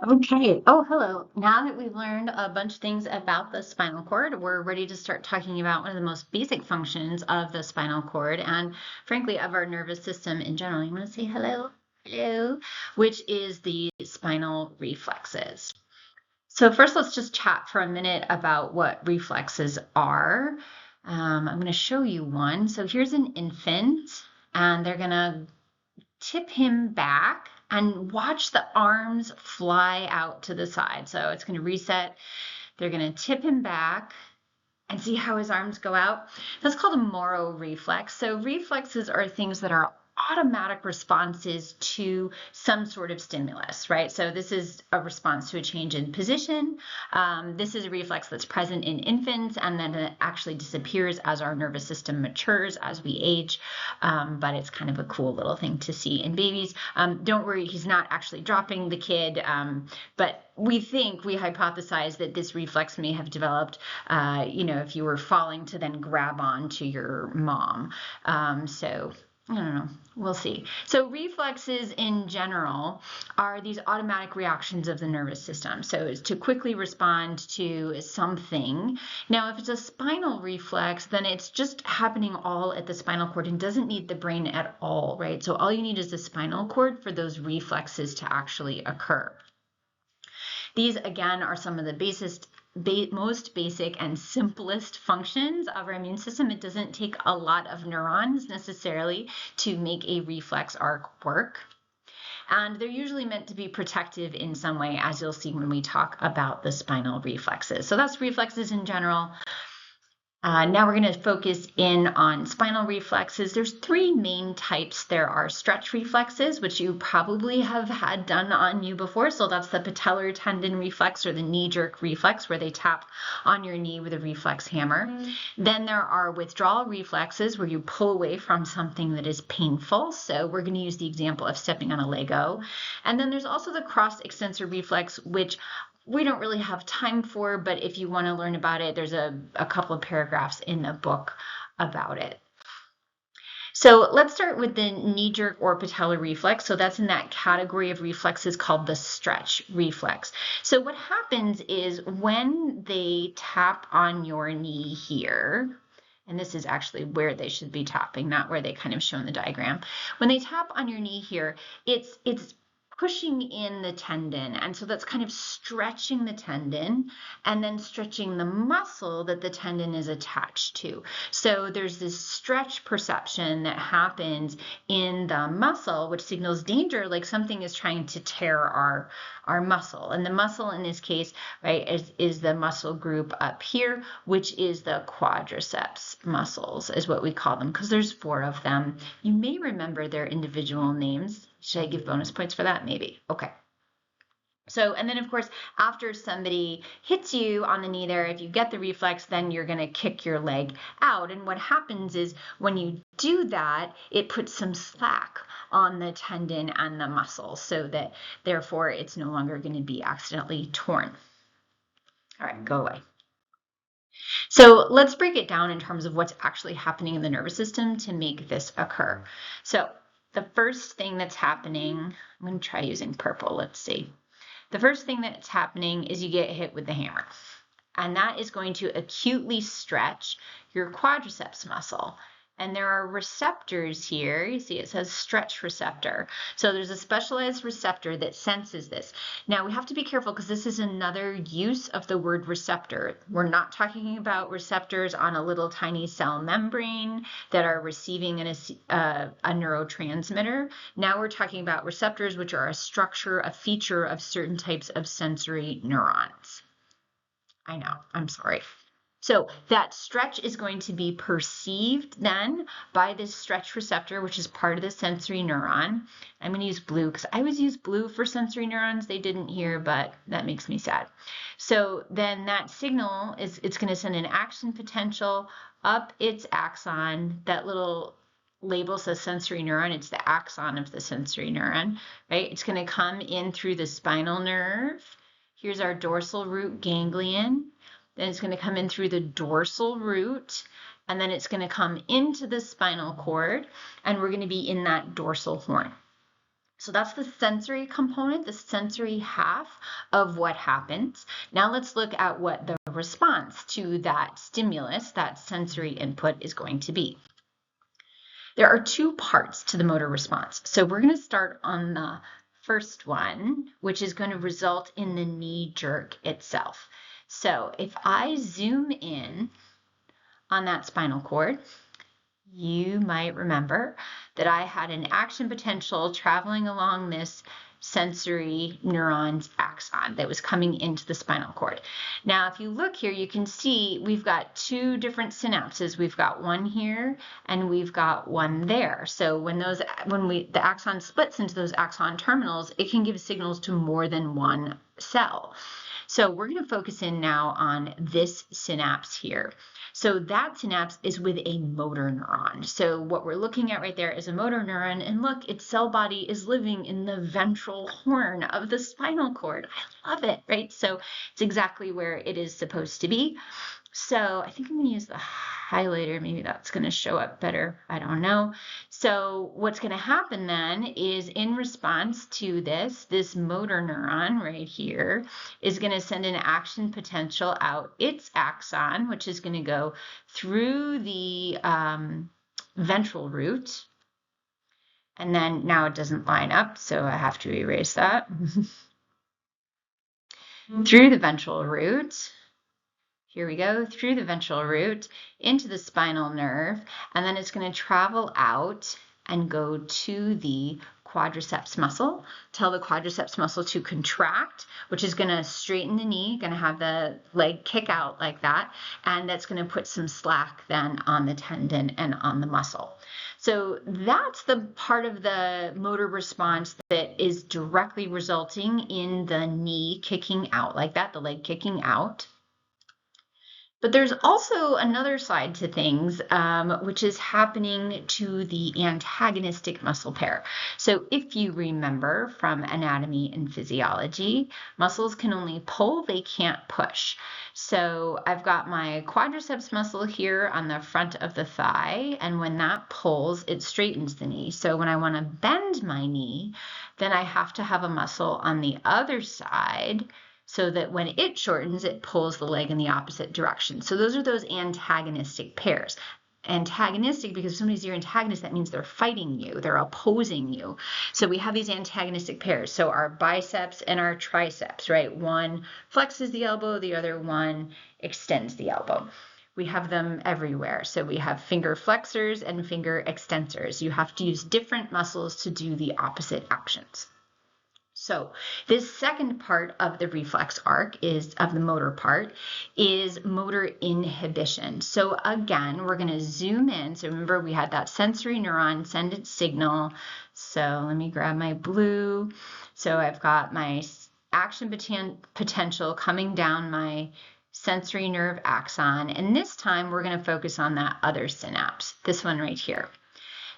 Okay. Oh, hello. Now that we've learned a bunch of things about the spinal cord, we're ready to start talking about one of the most basic functions of the spinal cord and, frankly, of our nervous system in general. You want to say hello? Hello, which is the spinal reflexes. So, first, let's just chat for a minute about what reflexes are. I'm going to show you one. So, here's an infant, and they're going to tip him back and watch the arms fly out to the side. So it's going to reset. They're going to tip him back and see how his arms go out. That's called a Moro reflex. So reflexes are things that are automatic responses to some sort of stimulus, right? So this is a response to a change in position. This is a reflex that's present in infants and then it actually disappears as our nervous system matures, as we age. But it's kind of a cool little thing to see in babies. Don't worry, he's not actually dropping the kid, but we hypothesize that this reflex may have developed, if you were falling to then grab on to your mom. So I don't know. We'll see. So reflexes in general are these automatic reactions of the nervous system. So it's to quickly respond to something. Now, if it's a spinal reflex, then it's just happening all at the spinal cord and doesn't need the brain at all, right? So all you need is the spinal cord for those reflexes to actually occur. These, again, are some of the most basic and simplest functions of our immune system. It doesn't take a lot of neurons necessarily to make a reflex arc work. And they're usually meant to be protective in some way, as you'll see when we talk about the spinal reflexes. So that's reflexes in general. Now we're going to focus in on spinal reflexes. There's three main types. There are stretch reflexes, which you probably have had done on you before. So that's the patellar tendon reflex or the knee jerk reflex, where they tap on your knee with a reflex hammer. Then there are withdrawal reflexes, where you pull away from something that is painful. So we're going to use the example of stepping on a Lego. And then there's also the cross extensor reflex, which we don't really have time for, but if you want to learn about it, there's a couple of paragraphs in the book about it. So let's start with the knee-jerk or patellar reflex. So that's in that category of reflexes called the stretch reflex. So what happens is when they tap on your knee here, and this is actually where they should be tapping, not where they kind of show in the diagram. When they tap on your knee here, it's pushing in the tendon. And so that's kind of stretching the tendon and then stretching the muscle that the tendon is attached to. So there's this stretch perception that happens in the muscle, which signals danger, like something is trying to tear our muscle. And the muscle in this case, right, is the muscle group up here, which is the quadriceps muscles, is what we call them, because there's 4 of them. You may remember their individual names. Should I give bonus points for that? Maybe. Okay. So, and then of course, after somebody hits you on the knee there, if you get the reflex, then you're going to kick your leg out. And what happens is when you do that, it puts some slack on the tendon and the muscle so that therefore it's no longer going to be accidentally torn. All right, go away. So let's break it down in terms of what's actually happening in the nervous system to make this occur. So the first thing that's happening, I'm going to try using purple. Let's see. The first thing that's happening is you get hit with the hammer. And that is going to acutely stretch your quadriceps muscle. And there are receptors here. You see it says stretch receptor. So there's a specialized receptor that senses this. Now we have to be careful because this is another use of the word receptor. We're not talking about receptors on a little tiny cell membrane that are receiving a neurotransmitter. Now we're talking about receptors, which are a structure, a feature of certain types of sensory neurons. I know, I'm sorry. So that stretch is going to be perceived then by this stretch receptor, which is part of the sensory neuron. I'm going to use blue because I always use blue for sensory neurons. They didn't here, but that makes me sad. So then that signal it's going to send an action potential up its axon. That little label says sensory neuron. It's the axon of the sensory neuron, right? It's going to come in through the spinal nerve. Here's our dorsal root ganglion. Then it's going to come in through the dorsal root, and then it's going to come into the spinal cord, and we're going to be in that dorsal horn. So that's the sensory component, the sensory half of what happens. Now let's look at what the response to that stimulus, that sensory input, is going to be. There are two parts to the motor response. So we're going to start on the first one, which is going to result in the knee jerk itself. So if I zoom in on that spinal cord, you might remember that I had an action potential traveling along this sensory neuron's axon that was coming into the spinal cord. Now, if you look here, you can see we've got two different synapses. We've got one here and we've got one there. So when the axon splits into those axon terminals, it can give signals to more than one cell. So we're going to focus in now on this synapse here. So that synapse is with a motor neuron. So what we're looking at right there is a motor neuron, and look, its cell body is living in the ventral horn of the spinal cord. I love it, right? So it's exactly where it is supposed to be. So I think I'm going to use the highlighter. Maybe that's going to show up better. I don't know. So what's going to happen then is, in response to this motor neuron right here is going to send an action potential out its axon, which is going to go through the ventral root. And then now it doesn't line up, so I have to erase that. Through the ventral root. Here we go, through the ventral root into the spinal nerve, and then it's going to travel out and go to the quadriceps muscle, tell the quadriceps muscle to contract, which is going to straighten the knee, going to have the leg kick out like that, and that's going to put some slack then on the tendon and on the muscle. So that's the part of the motor response that is directly resulting in the knee kicking out like that, the leg kicking out. But there's also another side to things, which is happening to the antagonistic muscle pair. So if you remember from anatomy and physiology, muscles can only pull, they can't push. So I've got my quadriceps muscle here on the front of the thigh, and when that pulls, it straightens the knee. So when I want to bend my knee, then I have to have a muscle on the other side so that when it shortens, it pulls the leg in the opposite direction. So those are those antagonistic pairs. Antagonistic, because if somebody's your antagonist, that means they're fighting you, they're opposing you. So we have these antagonistic pairs. So our biceps and our triceps, right? One flexes the elbow, the other one extends the elbow. We have them everywhere. So we have finger flexors and finger extensors. You have to use different muscles to do the opposite actions. So this second part of the reflex arc of the motor part is motor inhibition. So again, we're going to zoom in. So remember, we had that sensory neuron send its signal. So let me grab my blue. So I've got my action potential coming down my sensory nerve axon. And this time we're going to focus on that other synapse, this one right here.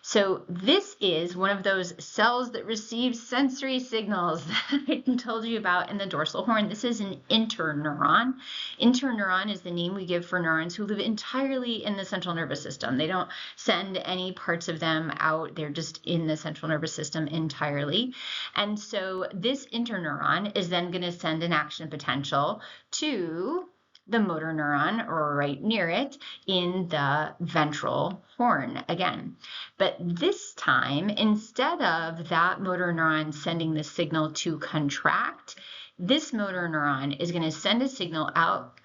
So this is one of those cells that receives sensory signals that I told you about in the dorsal horn. This is an interneuron. Interneuron is the name we give for neurons who live entirely in the central nervous system. They don't send any parts of them out. They're just in the central nervous system entirely. And so this interneuron is then going to send an action potential to the motor neuron right near it in the ventral horn again. But this time, instead of that motor neuron sending the signal to contract, this motor neuron is going to send a signal out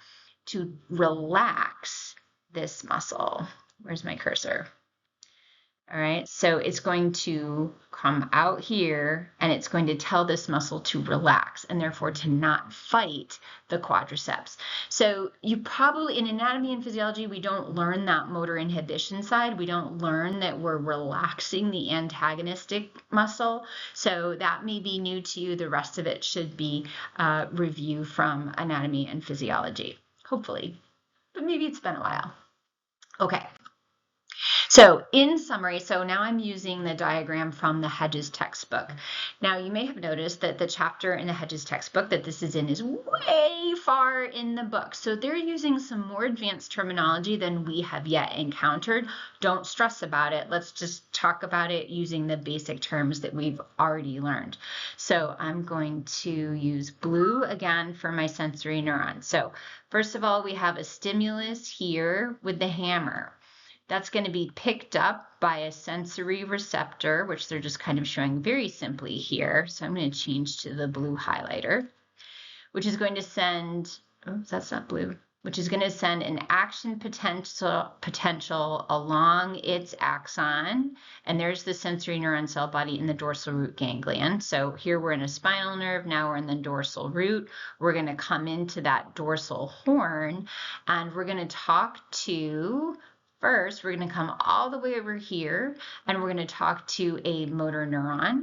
to relax this muscle. Where's my cursor? All right, so it's going to come out here and it's going to tell this muscle to relax and therefore to not fight the quadriceps. So you probably, in anatomy and physiology, we don't learn that motor inhibition side. We don't learn that we're relaxing the antagonistic muscle. So that may be new to you. The rest of it should be review from anatomy and physiology, hopefully, but maybe it's been a while. Okay. So in summary, so now I'm using the diagram from the Hedges textbook. Now you may have noticed that the chapter in the Hedges textbook that this is in is way far in the book. So they're using some more advanced terminology than we have yet encountered. Don't stress about it. Let's just talk about it using the basic terms that we've already learned. So I'm going to use blue again for my sensory neurons. So first of all, we have a stimulus here with the hammer. That's going to be picked up by a sensory receptor, which they're just kind of showing very simply here. So I'm going to change to the blue highlighter, which is going to send, oops, that's not blue, which is going to send an action potential along its axon. And there's the sensory neuron cell body in the dorsal root ganglion. So here we're in a spinal nerve, now we're in the dorsal root. We're going to come into that dorsal horn, and we're going to talk to, first, we're going to come all the way over here, and we're going to talk to a motor neuron.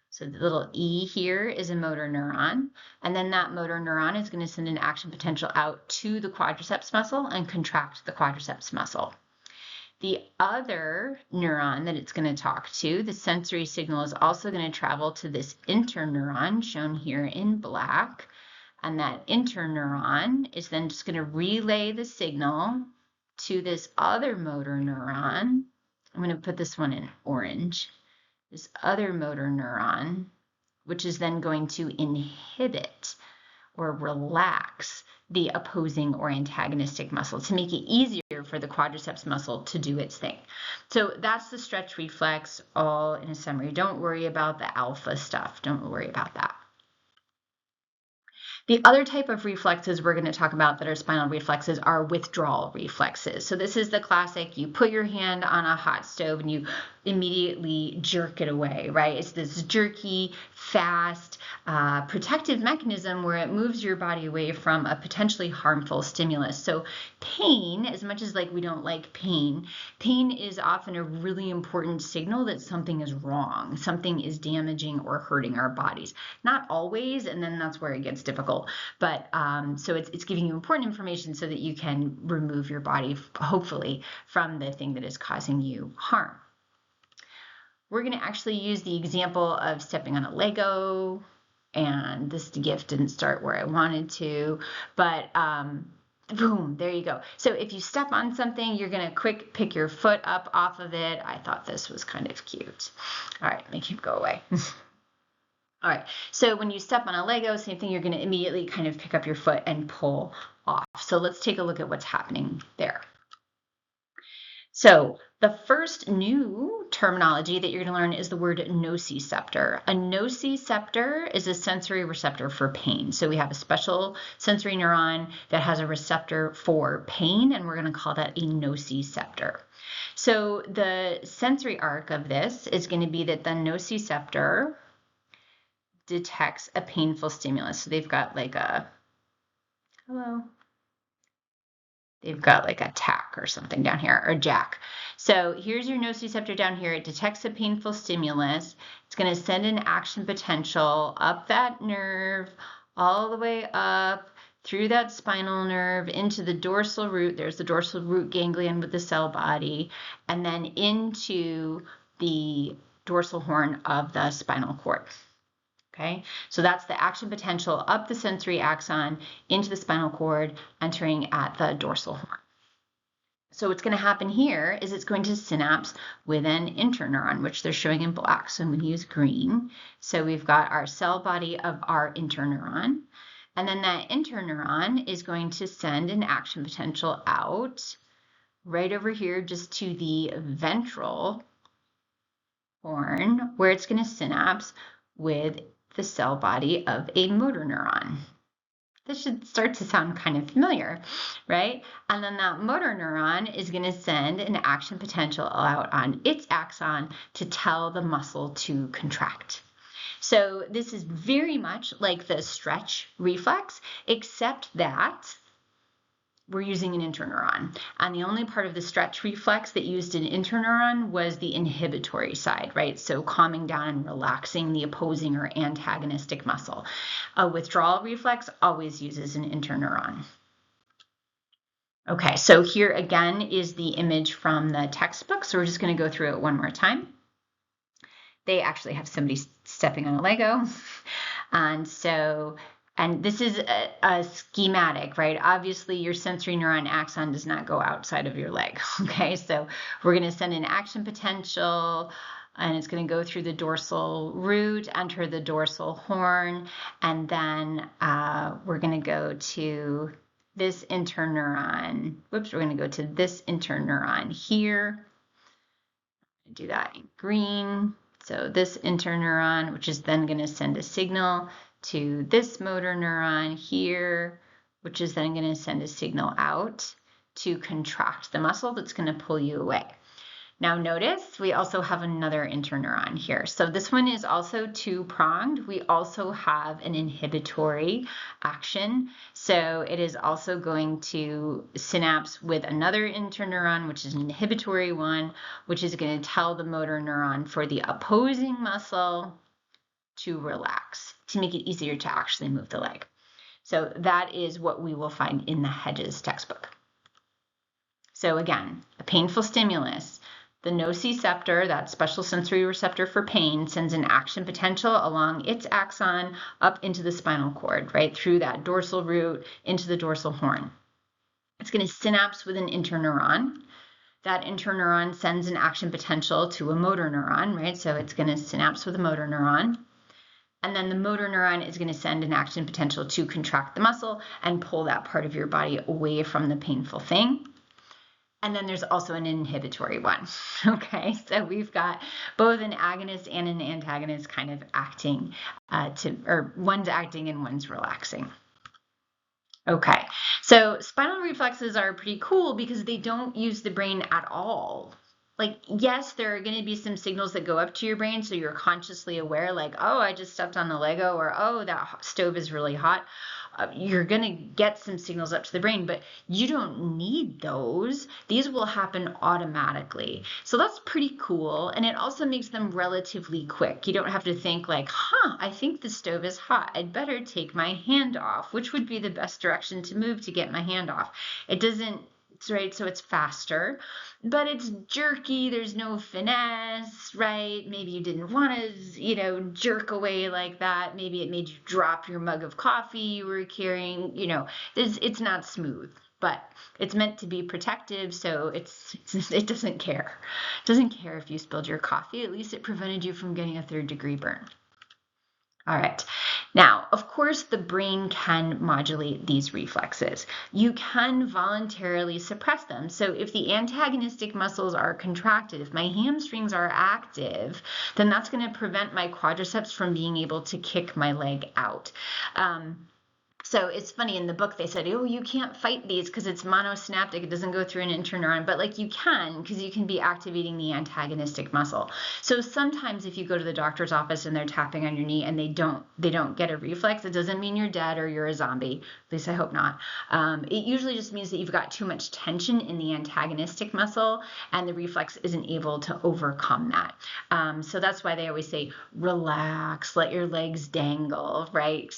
So the little E here is a motor neuron, and then that motor neuron is going to send an action potential out to the quadriceps muscle and contract the quadriceps muscle. The other neuron that it's going to talk to, the sensory signal, is also going to travel to this interneuron shown here in black, and that interneuron is then just going to relay the signal to this other motor neuron. I'm going to put this one in orange. This other motor neuron, which is then going to inhibit or relax the opposing or antagonistic muscle to make it easier for the quadriceps muscle to do its thing. So that's the stretch reflex all in a summary. Don't worry about the alpha stuff. Don't worry about that. The other type of reflexes we're going to talk about that are spinal reflexes are withdrawal reflexes. So this is the classic, you put your hand on a hot stove and you immediately jerk it away, right? It's this jerky, fast, protective mechanism where it moves your body away from a potentially harmful stimulus. So pain, as much as like we don't like pain, pain is often a really important signal that something is wrong, something is damaging or hurting our bodies. Not always, and then that's where it gets difficult. But so it's giving you important information so that you can remove your body, hopefully, from the thing that is causing you harm. We're going to actually use the example of stepping on a Lego, and this gift didn't start where I wanted to, but boom, there you go. So if you step on something, you're going to quick pick your foot up off of it. I thought this was kind of cute. All right, make him go away. All right, so when you step on a Lego, same thing, you're going to immediately kind of pick up your foot and pull off. So let's take a look at what's happening there. So the first new terminology that you're going to learn is the word nociceptor. A nociceptor is a sensory receptor for pain. So we have a special sensory neuron that has a receptor for pain, and we're going to call that a nociceptor. So the sensory arc of this is going to be that the nociceptor detects a painful stimulus. So they've got like a, hello. They've got like a tack or something down here, or jack. So here's your nociceptor down here. It detects a painful stimulus. It's going to send an action potential up that nerve, all the way up through that spinal nerve into the dorsal root. There's the dorsal root ganglion with the cell body, and then into the dorsal horn of the spinal cord. Okay, so that's the action potential up the sensory axon into the spinal cord, entering at the dorsal horn. So what's going to happen here is it's going to synapse with an interneuron, which they're showing in black. So I'm going to use green. So we've got our cell body of our interneuron. And then that interneuron is going to send an action potential out right over here just to the ventral horn, where it's going to synapse with the cell body of a motor neuron. This should start to sound kind of familiar, right? And then that motor neuron is going to send an action potential out on its axon to tell the muscle to contract. So this is very much like the stretch reflex, except that we're using an interneuron. And the only part of the stretch reflex that used an interneuron was the inhibitory side, right? So calming down and relaxing the opposing or antagonistic muscle. A withdrawal reflex always uses an interneuron. Okay, so here again is the image from the textbook. So we're just going to go through it one more time. They actually have somebody stepping on a Lego. And this is a schematic, right? Obviously, your sensory neuron axon does not go outside of your leg, okay? So we're going to send an action potential, and it's going to go through the dorsal root, enter the dorsal horn, and then we're going to go to this interneuron. Whoops, we're going to go to this interneuron here. Do that in green. So this interneuron, which is then going to send a signal to this motor neuron here, which is then going to send a signal out to contract the muscle that's going to pull you away. Now notice we also have another interneuron here. So this one is also two-pronged. We also have an inhibitory action. So it is also going to synapse with another interneuron, which is an inhibitory one, which is going to tell the motor neuron for the opposing muscle to relax, to make it easier to actually move the leg. So that is what we will find in the Hedges textbook. So again, a painful stimulus. The nociceptor, that special sensory receptor for pain, sends an action potential along its axon up into the spinal cord, right, through that dorsal root into the dorsal horn. It's going to synapse with an interneuron. That interneuron sends an action potential to a motor neuron, right? So it's going to synapse with a motor neuron. And then the motor neuron is going to send an action potential to contract the muscle and pull that part of your body away from the painful thing. And then there's also an inhibitory one. Okay, so we've got both an agonist and an antagonist kind of acting or one's acting and one's relaxing. Okay, so spinal reflexes are pretty cool because they don't use the brain at all. Like, yes, there are going to be some signals that go up to your brain, so you're consciously aware, like, oh, I just stepped on the Lego, or oh, that stove is really hot. You're going to get some signals up to the brain, but you don't need those. These will happen automatically. So that's pretty cool. And it also makes them relatively quick. You don't have to think like, I think the stove is hot. I'd better take my hand off. Which would be the best direction to move to get my hand off? It doesn't, right? So it's faster, but it's jerky. There's no finesse, right? Maybe you didn't want to, jerk away like that. Maybe it made you drop your mug of coffee you were carrying. It's not smooth, but it's meant to be protective. So it doesn't care. It doesn't care if you spilled your coffee. At least it prevented you from getting a 3rd-degree burn. All right. Now, of course, the brain can modulate these reflexes. You can voluntarily suppress them. So if the antagonistic muscles are contracted, if my hamstrings are active, then that's going to prevent my quadriceps from being able to kick my leg out. So it's funny, in the book they said, oh, you can't fight these because it's monosynaptic. It doesn't go through an interneuron, but like you can, because you can be activating the antagonistic muscle. So sometimes if you go to the doctor's office and they're tapping on your knee and they don't get a reflex, it doesn't mean you're dead or you're a zombie. At least I hope not. It usually just means that you've got too much tension in the antagonistic muscle and the reflex isn't able to overcome that. So that's why they always say, relax, let your legs dangle, right?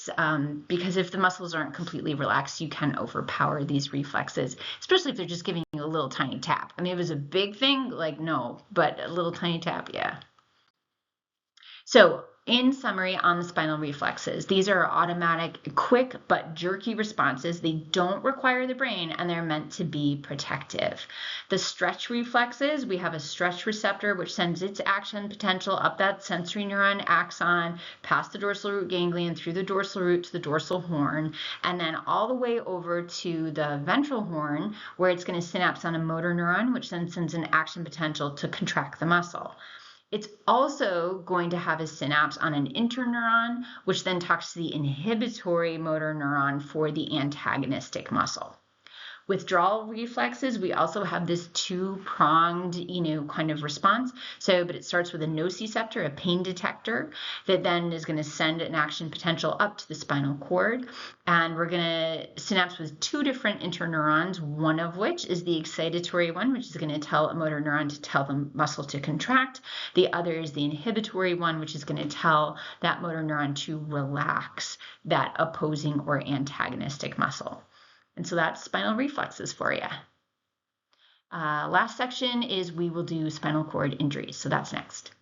Because if the muscles aren't completely relaxed, you can overpower these reflexes, especially if they're just giving you a little tiny tap. I mean, if it was a big thing, like no, but a little tiny tap, yeah. So in summary on the spinal reflexes, these are automatic, quick, but jerky responses. They don't require the brain and they're meant to be protective. The stretch reflexes, we have a stretch receptor which sends its action potential up that sensory neuron axon, past the dorsal root ganglion, through the dorsal root to the dorsal horn, and then all the way over to the ventral horn where it's going to synapse on a motor neuron, which then sends an action potential to contract the muscle. It's also going to have a synapse on an interneuron, which then talks to the inhibitory motor neuron for the antagonistic muscle. Withdrawal reflexes, we also have this two-pronged, kind of response. But it starts with a nociceptor, a pain detector, that then is going to send an action potential up to the spinal cord. And we're going to synapse with 2 different interneurons, one of which is the excitatory one, which is going to tell a motor neuron to tell the muscle to contract. The other is the inhibitory one, which is going to tell that motor neuron to relax that opposing or antagonistic muscle. And so that's spinal reflexes for you. Last section is we will do spinal cord injuries. So that's next.